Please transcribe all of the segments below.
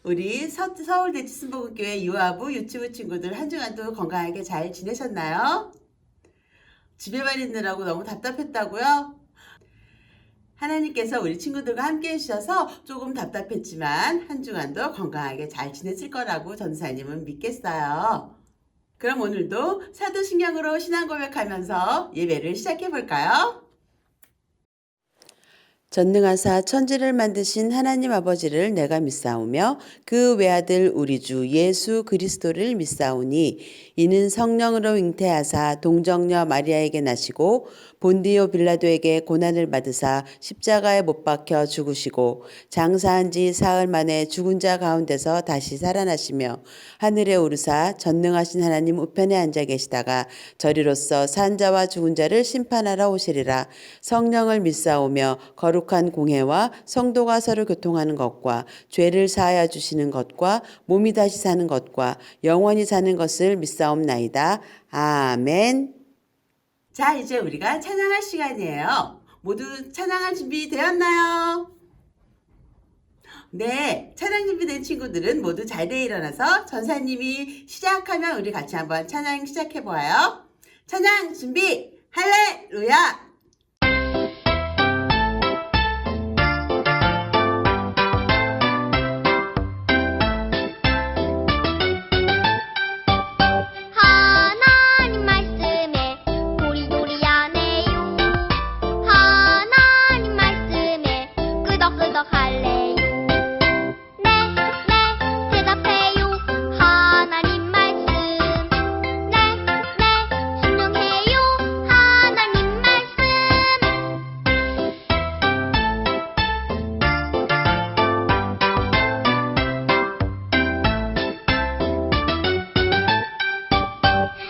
우리 서울대치순복음교회 유아부 유치부 친구들 한 주간도 건강하게 잘 지내셨나요? 집에만 있느라고 너무 답답했다고요? 하나님께서 우리 친구들과 함께 해주셔서 조금 답답했지만 한 주간도 건강하게 잘 지냈을 거라고 전사님은 믿겠어요. 그럼 오늘도 사도신경으로 신앙 고백하면서 예배를 시작해 볼까요? 전능하사 천지를 만드신 하나님 아버지를 내가 믿사오며 그 외아들 우리 주 예수 그리스도를 믿사오니 이는 성령으로 잉태하사 동정녀 마리아에게 나시고 본디오 빌라도에게 고난을 받으사 십자가에 못 박혀 죽으시고 장사한 지 사흘 만에 죽은 자 가운데서 다시 살아나시며 하늘에 오르사 전능하신 하나님 우편에 앉아 계시다가 저리로서 산 자와 죽은 자를 심판하러 오시리라. 성령을 믿사오며 거룩한 공회와 성도가 서로 교통하는 것과 죄를 사하여 주시는 것과 몸이 다시 사는 것과 영원히 사는 것을 믿사옵나이다. 아멘. 자, 이제 우리가 찬양할 시간이에요. 모두 찬양할 준비 되었나요? 네, 찬양 준비된 친구들은 모두 자리에 일어나서 전사님이 시작하면 우리 같이 한번 찬양 시작해 보아요. 찬양 준비, 할렐루야! 하나님 말씀에 도리도리하네요. 하나님 말씀에 끄덕끄덕 할래요. 네, 네, 대답해요. 하나님 말씀. 네, 네, 순종해요. 하나님 말씀.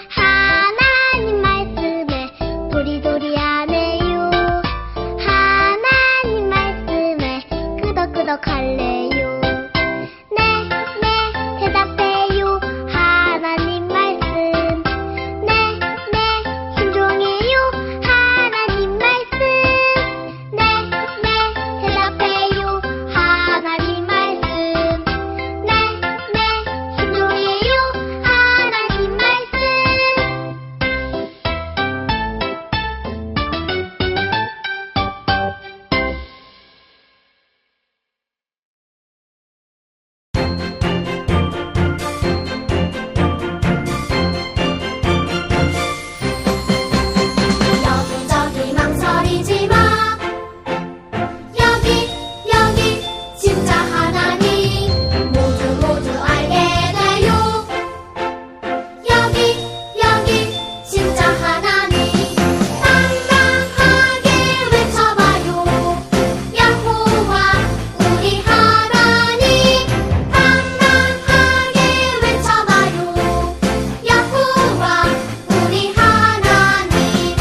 하나님 말씀에 도리도리하네요. 하나님 말씀에 끄덕끄덕 할래요. 네, 네, 대답해요. 하나님 말씀. 네, 네, 순종해요. 하나님 말씀. 네, 네, 대답해요. 하나님 말씀. 네, 네, 순종해요. 하나님 말씀. 여기저기 망설이지 마. 여기 여기 진짜 하나님 모두 알게 돼요. 여기 여기 진짜 하나님 당당하게 외쳐봐요. 야호와 우리 하나님 당당하게 외쳐봐요. 야호와 우리 하나님.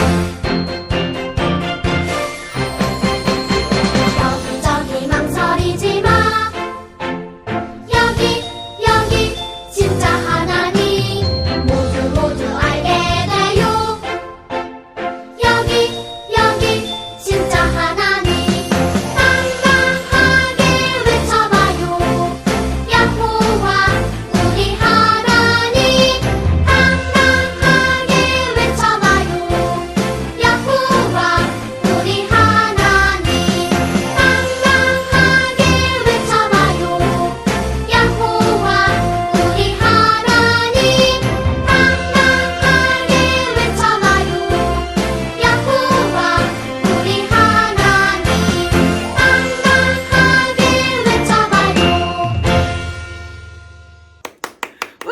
여기저기 망설이지 마. 여기 여기 진짜 하나님 모두 알게 돼요. 여기 여기 진짜 하나님 당당하게 외쳐봐요. 야호와 우리 하나님 당당하게 외쳐봐요. 야호와 우리 하나님 당당하게 외쳐봐요. 야호와 우리 하나님 당당하게 외쳐봐요. 야호와 우리 하나님 당당하게 외쳐봐요. 와!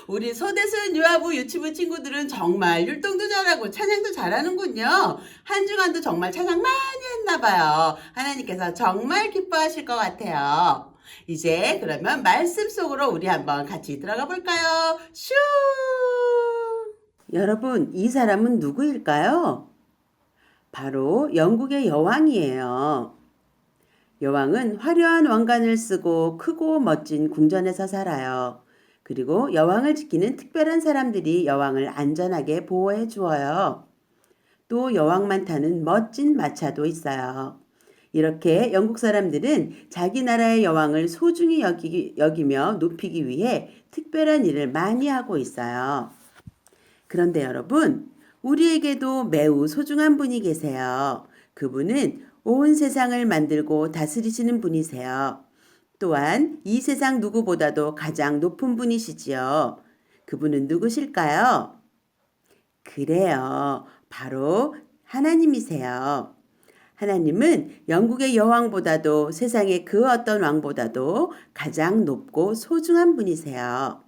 우리 소대순 유아부 유치부 친구들은 정말 율동도 잘하고 찬양도 잘하는군요. 한 주간도 정말 찬양 많이 했나봐요. 하나님께서 정말 기뻐하실 것 같아요. 이제 그러면 말씀 속으로 우리 한번 같이 들어가 볼까요? 슈! 여러분, 이 사람은 누구일까요? 바로 영국의 여왕이에요. 여왕은 화려한 왕관을 쓰고 크고 멋진 궁전에서 살아요. 그리고 여왕을 지키는 특별한 사람들이 여왕을 안전하게 보호해 주어요. 또 여왕만 타는 멋진 마차도 있어요. 이렇게 영국 사람들은 자기 나라의 여왕을 소중히 여기며 높이기 위해 특별한 일을 많이 하고 있어요. 그런데 여러분, 우리에게도 매우 소중한 분이 계세요. 그분은 온 세상을 만들고 다스리시는 분이세요. 또한 이 세상 누구보다도 가장 높은 분이시지요. 그분은 누구실까요? 그래요. 바로 하나님이세요. 하나님은 영국의 여왕보다도 세상의 그 어떤 왕보다도 가장 높고 소중한 분이세요.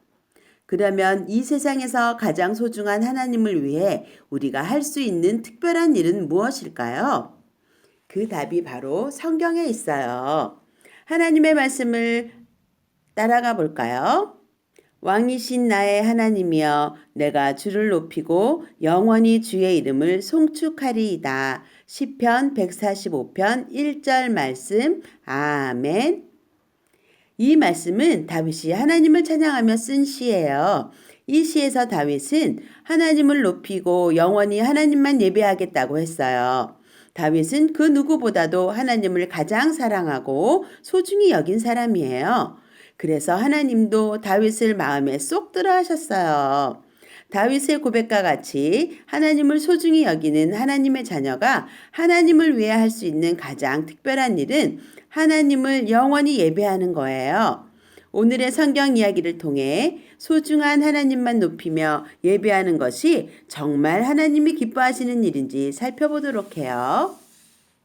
그러면 이 세상에서 가장 소중한 하나님을 위해 우리가 할 수 있는 특별한 일은 무엇일까요? 그 답이 바로 성경에 있어요. 하나님의 말씀을 따라가 볼까요? 왕이신 나의 하나님이여 내가 주를 높이고 영원히 주의 이름을 송축하리이다. 시편 145편 1절 말씀. 아멘. 이 말씀은 다윗이 하나님을 찬양하며 쓴 시예요. 이 시에서 다윗은 하나님을 높이고 영원히 하나님만 예배하겠다고 했어요. 다윗은 그 누구보다도 하나님을 가장 사랑하고 소중히 여긴 사람이에요. 그래서 하나님도 다윗을 마음에 쏙 들어 하셨어요. 다윗의 고백과 같이 하나님을 소중히 여기는 하나님의 자녀가 하나님을 위해 할 수 있는 가장 특별한 일은 하나님을 영원히 예배하는 거예요. 오늘의 성경 이야기를 통해 소중한 하나님만 높이며 예배하는 것이 정말 하나님이 기뻐하시는 일인지 살펴보도록 해요.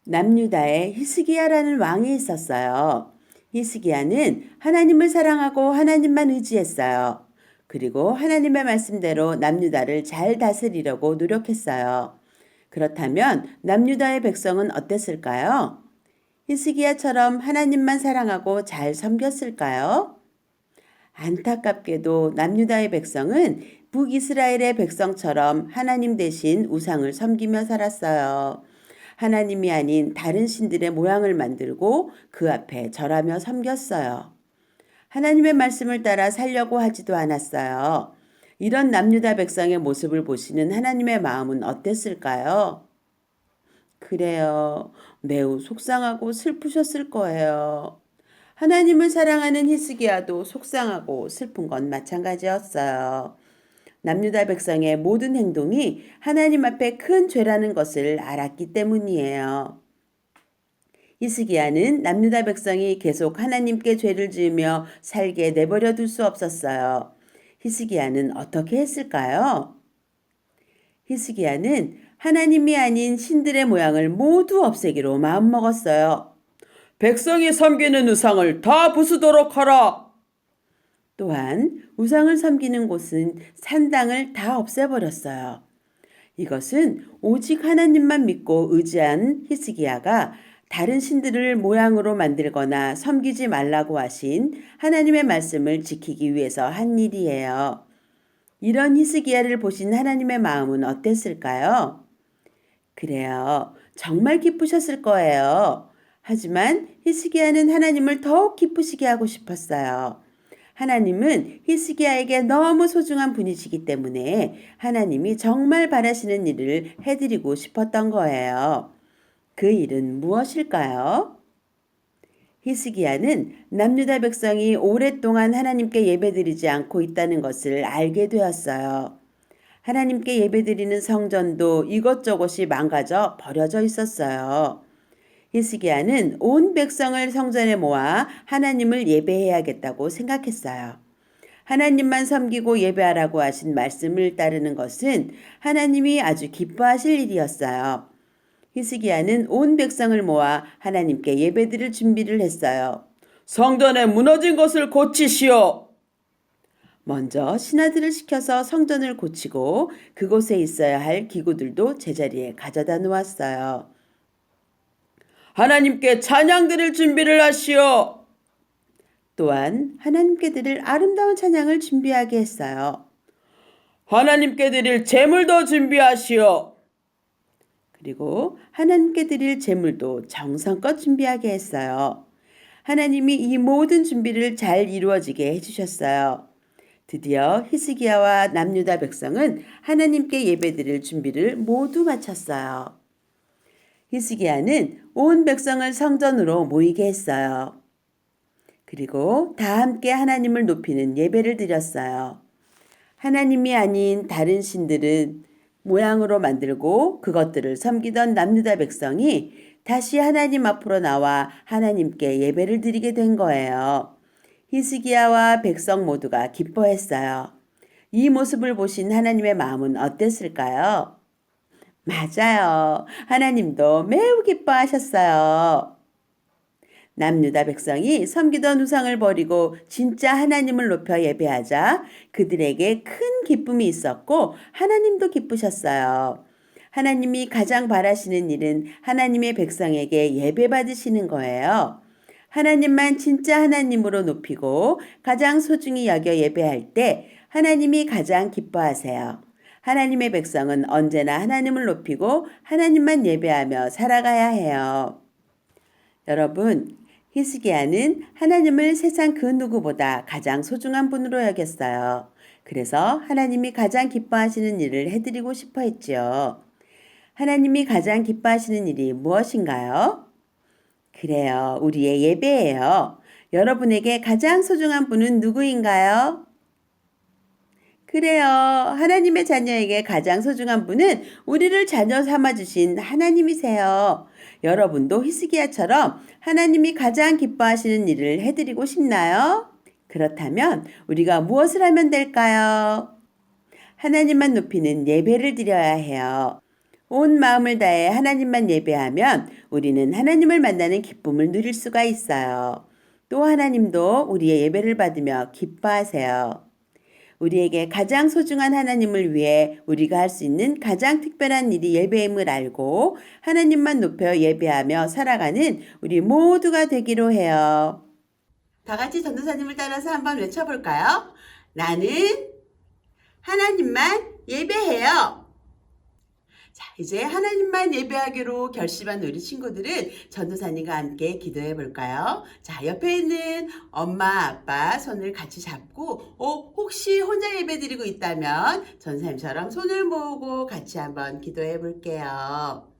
남유다에 히스기야라는 왕이 있었어요. 히스기야는 하나님을 사랑하고 하나님만 의지했어요. 그리고 하나님의 말씀대로 남유다를 잘 다스리려고 노력했어요. 그렇다면 남유다의 백성은 어땠을까요? 히스기야처럼 하나님만 사랑하고 잘 섬겼을까요? 안타깝게도 남유다의 백성은 북이스라엘의 백성처럼 하나님 대신 우상을 섬기며 살았어요. 하나님이 아닌 다른 신들의 모양을 만들고 그 앞에 절하며 섬겼어요. 하나님의 말씀을 따라 살려고 하지도 않았어요. 이런 남유다 백성의 모습을 보시는 하나님의 마음은 어땠을까요? 그래요. 매우 속상하고 슬프셨을 거예요. 하나님을 사랑하는 히스기야도 속상하고 슬픈 건 마찬가지였어요. 남유다 백성의 모든 행동이 하나님 앞에 큰 죄라는 것을 알았기 때문이에요. 히스기야는 남유다 백성이 계속 하나님께 죄를 지으며 살게 내버려 둘 수 없었어요. 히스기야는 어떻게 했을까요? 히스기야는 하나님이 아닌 신들의 모양을 모두 없애기로 마음먹었어요. 백성이 섬기는 우상을 다 부수도록 하라. 또한 우상을 섬기는 곳은 산당을 다 없애버렸어요. 이것은 오직 하나님만 믿고 의지한 히스기야가 다른 신들을 모양으로 만들거나 섬기지 말라고 하신 하나님의 말씀을 지키기 위해서 한 일이에요. 이런 히스기야를 보신 하나님의 마음은 어땠을까요? 그래요. 정말 기쁘셨을 거예요. 하지만 히스기야는 하나님을 더욱 기쁘시게 하고 싶었어요. 하나님은 히스기야에게 너무 소중한 분이시기 때문에 하나님이 정말 바라시는 일을 해드리고 싶었던 거예요. 그 일은 무엇일까요? 히스기야는 남유다 백성이 오랫동안 하나님께 예배드리지 않고 있다는 것을 알게 되었어요. 하나님께 예배드리는 성전도 이것저것이 망가져 버려져 있었어요. 히스기야는 온 백성을 성전에 모아 하나님을 예배해야겠다고 생각했어요. 하나님만 섬기고 예배하라고 하신 말씀을 따르는 것은 하나님이 아주 기뻐하실 일이었어요. 히스기야는 온 백성을 모아 하나님께 예배드릴 준비를 했어요. 성전에 무너진 것을 고치시오. 먼저 신하들을 시켜서 성전을 고치고 그곳에 있어야 할 기구들도 제자리에 가져다 놓았어요. 하나님께 찬양 드릴 준비를 하시오. 또한 하나님께 드릴 아름다운 찬양을 준비하게 했어요. 하나님께 드릴 제물도 준비하시오. 그리고 하나님께 드릴 제물도 정성껏 준비하게 했어요. 하나님이 이 모든 준비를 잘 이루어지게 해주셨어요. 드디어 히스기야와 남유다 백성은 하나님께 예배드릴 준비를 모두 마쳤어요. 히스기야는 온 백성을 성전으로 모이게 했어요. 그리고 다 함께 하나님을 높이는 예배를 드렸어요. 하나님이 아닌 다른 신들은 모양으로 만들고 그것들을 섬기던 남유다 백성이 다시 하나님 앞으로 나와 하나님께 예배를 드리게 된 거예요. 히스기야와 백성 모두가 기뻐했어요. 이 모습을 보신 하나님의 마음은 어땠을까요? 맞아요. 하나님도 매우 기뻐하셨어요. 남유다 백성이 섬기던 우상을 버리고 진짜 하나님을 높여 예배하자 그들에게 큰 기쁨이 있었고 하나님도 기쁘셨어요. 하나님이 가장 바라시는 일은 하나님의 백성에게 예배 받으시는 거예요. 하나님만 진짜 하나님으로 높이고 가장 소중히 여겨 예배할 때 하나님이 가장 기뻐하세요. 하나님의 백성은 언제나 하나님을 높이고 하나님만 예배하며 살아가야 해요. 여러분, 히스기야는 하나님을 세상 그 누구보다 가장 소중한 분으로 여겼어요. 그래서 하나님이 가장 기뻐하시는 일을 해드리고 싶어 했지요. 하나님이 가장 기뻐하시는 일이 무엇인가요? 그래요. 우리의 예배예요. 여러분에게 가장 소중한 분은 누구인가요? 그래요. 하나님의 자녀에게 가장 소중한 분은 우리를 자녀 삼아주신 하나님이세요. 여러분도 히스기야처럼 하나님이 가장 기뻐하시는 일을 해드리고 싶나요? 그렇다면 우리가 무엇을 하면 될까요? 하나님만 높이는 예배를 드려야 해요. 온 마음을 다해 하나님만 예배하면 우리는 하나님을 만나는 기쁨을 누릴 수가 있어요. 또 하나님도 우리의 예배를 받으며 기뻐하세요. 우리에게 가장 소중한 하나님을 위해 우리가 할 수 있는 가장 특별한 일이 예배임을 알고 하나님만 높여 예배하며 살아가는 우리 모두가 되기로 해요. 다 같이 전도사님을 따라서 한번 외쳐볼까요? 나는 하나님만 예배해요. 자, 이제 하나님만 예배하기로 결심한 우리 친구들은 전도사님과 함께 기도해 볼까요? 자, 옆에 있는 엄마, 아빠 손을 같이 잡고 혹시 혼자 예배 드리고 있다면 전도사님처럼 손을 모으고 같이 한번 기도해 볼게요.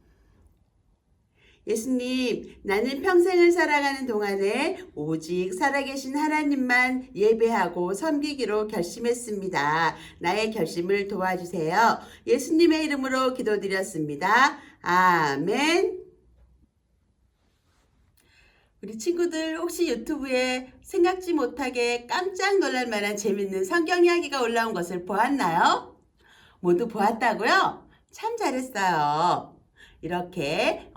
예수님, 나는 평생을 살아가는 동안에 오직 살아계신 하나님만 예배하고 섬기기로 결심했습니다. 나의 결심을 도와주세요. 예수님의 이름으로 기도드렸습니다. 아멘. 우리 친구들 혹시 유튜브에 생각지 못하게 깜짝 놀랄 만한 재밌는 성경 이야기가 올라온 것을 보았나요? 모두 보았다고요? 참 잘했어요. 이렇게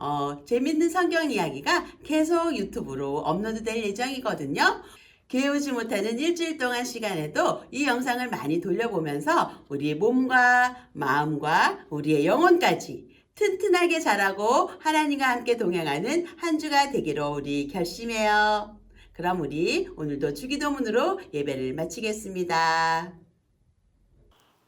재밌는 성경 이야기가 계속 유튜브로 업로드될 예정이거든요. 게으르지 못하는 일주일 동안 시간에도 이 영상을 많이 돌려보면서 우리의 몸과 마음과 우리의 영혼까지 튼튼하게 자라고 하나님과 함께 동행하는 한 주가 되기로 우리 결심해요. 그럼 우리 오늘도 주기도문으로 예배를 마치겠습니다.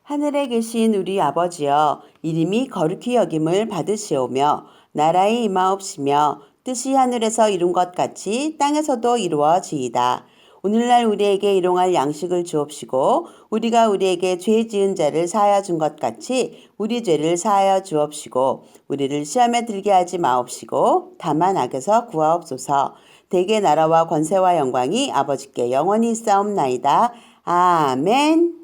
하늘에 계신 우리 아버지여, 이름이 거룩히 여김을 받으시오며 나라의 임하옵시며 뜻이 하늘에서 이룬 것 같이 땅에서도 이루어지이다. 오늘날 우리에게 일용할 양식을 주옵시고 우리가 우리에게 죄 지은 자를 사하여 준 것 같이 우리 죄를 사하여 주옵시고 우리를 시험에 들게 하지 마옵시고 다만 악에서 구하옵소서. 대개 나라와 권세와 영광이 아버지께 영원히 있사옵나이다. 아멘.